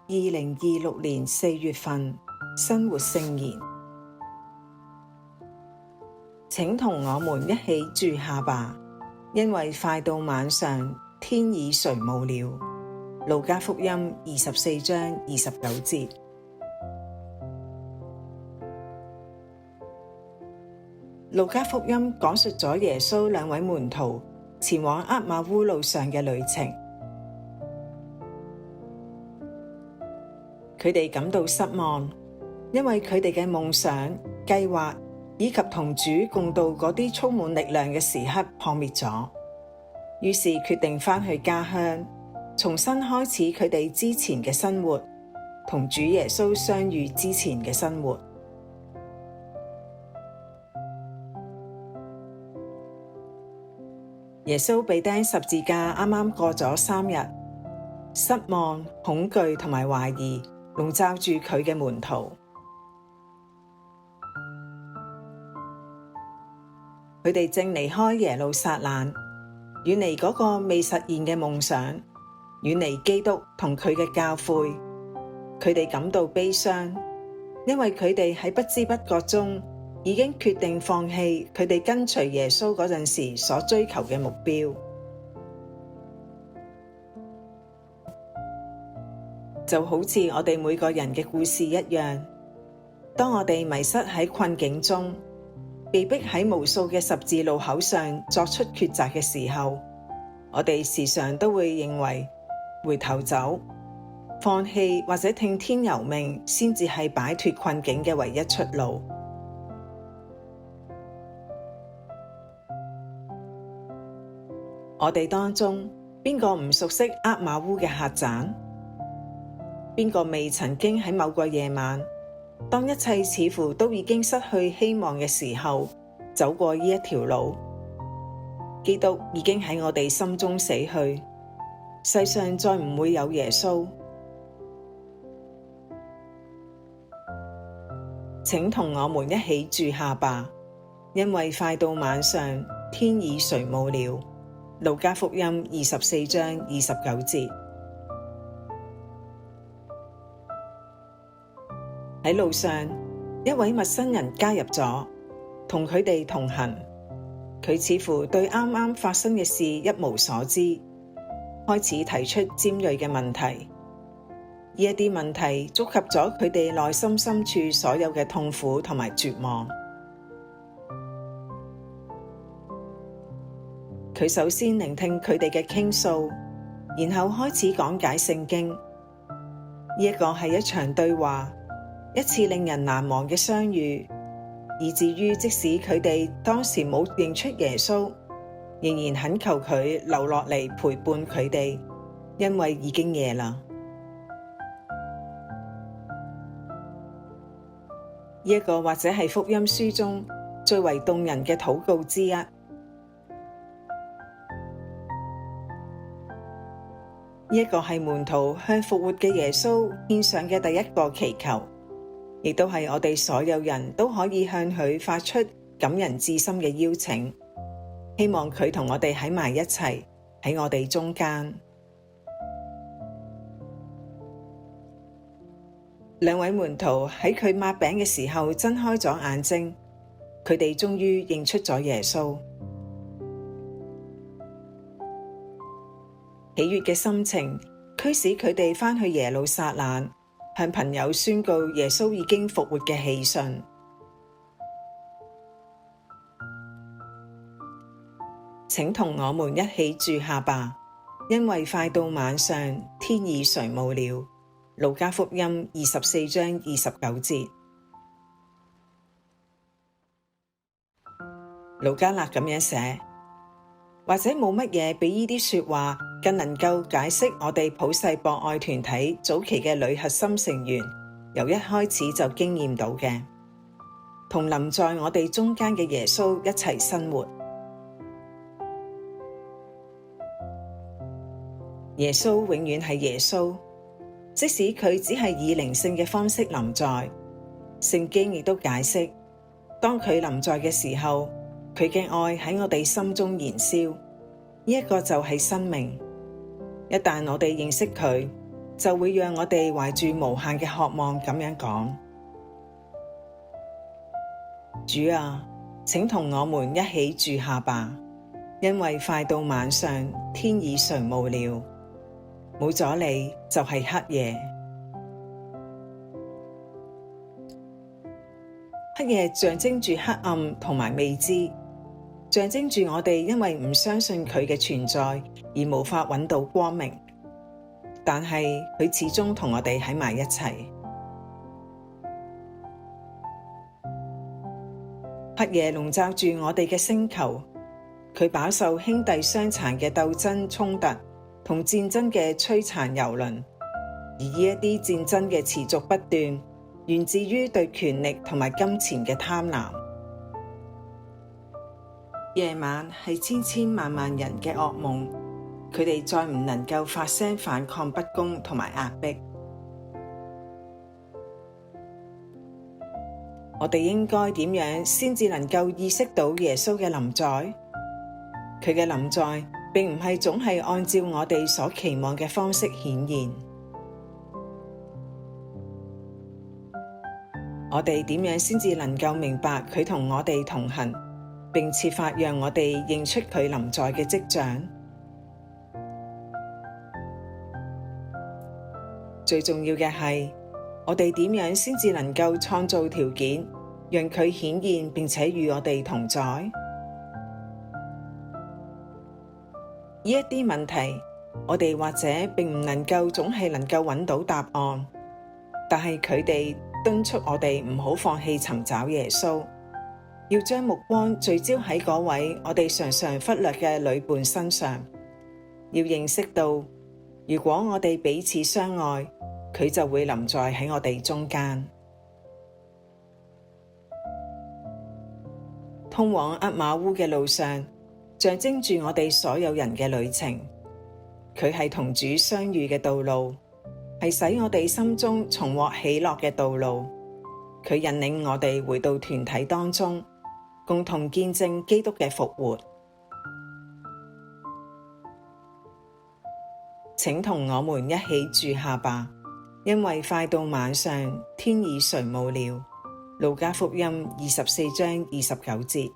2026年4月份生活聖言，請同我們一起住下吧，因為快到晚上，天已垂暮了。路加福音24章29節。路加福音講述咗耶穌兩位門徒前往厄瑪烏路上嘅旅程。佢哋感到失望，因為佢哋嘅夢想、計劃以及同主共度嗰啲充滿力量嘅時刻破滅咗，於是決定返去家鄉，重新開始佢哋之前嘅生活，同主耶穌相遇之前嘅生活。耶穌被釘十字架啱啱過咗3日，失望、恐懼同埋懷疑籠罩住佢嘅門徒。佢哋正離開耶路撒冷，遠離嗰個未實現嘅夢想，遠離基督同佢嘅教誨。佢哋感到悲傷，因為佢哋喺不知不覺中已經決定放棄佢哋跟隨耶穌嗰陣時所追求嘅目標。就好似我哋每個人嘅故事一樣，當我哋迷失喺困境中，被迫喺無數嘅十字路口上作出抉擇嘅時候，我哋時常都會認為回頭走、放棄或者聽天由命先至係擺脫困境嘅唯一出路。我哋當中邊個唔熟悉厄瑪烏嘅客棧？邊個未曾經喺某個夜晚，當一切似乎都已經失去希望嘅時候，走過呢一條路？基督已經喺我哋心中死去，世上再唔會有耶穌。請同我們一起住下吧，因為快到晚上，天已垂暮了。路加福音24章29節。喺路上，一位陌生人加入咗，同佢哋同行。佢似乎對啱啱發生嘅事一無所知，開始提出尖銳嘅問題。呢一啲問題觸及咗佢哋內心深處所有嘅痛苦同埋絕望。佢首先聆聽佢哋嘅傾訴，然後開始講解聖經。呢一個係一場對話，一次令人難忘嘅相遇，以至於即使佢哋當時冇認出耶穌，仍然懇求佢留落嚟陪伴佢哋，因為已經夜啦。呢一個或者係福音書中最為動人嘅禱告之一。呢一個係門徒向復活嘅耶穌獻上嘅第一個祈求，亦都係我哋所有人都可以向佢發出感人至深嘅邀請，希望佢同我哋喺埋一齊，喺我哋中間。兩位門徒喺佢擘餅嘅時候睜開咗眼睛，佢哋終於認出咗耶穌。喜悅嘅心情驅使佢哋返去耶路撒冷，向朋友宣告耶穌已經復活嘅喜訊。請同我們一起住下吧，因為快到晚上，天已垂暮了。路加福音24章29節。盧加納咁樣寫，或者冇乜嘢比呢啲說話更能夠解釋我哋普世博愛團體早期嘅女核心成員由一開始就經驗到嘅，同臨在我哋中間嘅耶穌一齊生活。耶穌永遠係耶穌，即使佢只係以靈性嘅方式臨在。聖經亦都解釋，當佢臨在嘅時候，佢嘅愛喺我哋心中燃燒，呢一個就係生命。一旦我哋認識佢，就會讓我哋懷住無限嘅渴望咁樣講：主啊，請同我們一起住下吧，因為快到晚上，天已垂暮了，冇咗你就係黑夜。黑夜象徵住黑暗同埋未知，象徵住我哋因為唔相信佢嘅存在而無法揾到光明，但係佢始終同我哋喺埋一齊。黑夜籠罩住我哋嘅星球，佢飽受兄弟相殘嘅鬥爭衝突同戰爭嘅摧殘蹂躪，而呢一啲戰爭嘅持續不斷，源自於對權力同埋金錢嘅貪婪。夜晚係千千萬萬人嘅噩夢，佢哋再唔能夠發聲反抗不公同埋壓迫。我哋應該點樣先至能夠意識到耶穌嘅臨在？佢嘅臨在並唔係總係按照我哋所期望嘅方式顯現。我哋點樣先至能夠明白佢同我哋同行，並設法讓我哋認出佢臨在嘅跡象？最重要嘅係，我哋點樣先至能夠創造條件，讓佢顯現並且與我哋同在？呢一啲問題，我哋或者並唔能夠總係能夠揾到答案，但係佢哋敦促我哋唔好放棄尋找耶穌，要將目光聚焦喺嗰位我哋常常忽略嘅旅伴身上，要認識到，如果我哋彼此相愛，佢就會臨在喺我哋中間。通往厄瑪烏嘅路上，象徵住我哋所有人嘅旅程。佢係同主相遇嘅道路，係使我哋心中重獲喜樂嘅道路。佢引領我哋回到團體當中，共同見證基督嘅復活。請同我們一起住下吧，因為快到晚上，天已垂暮了。路加福音24章29節。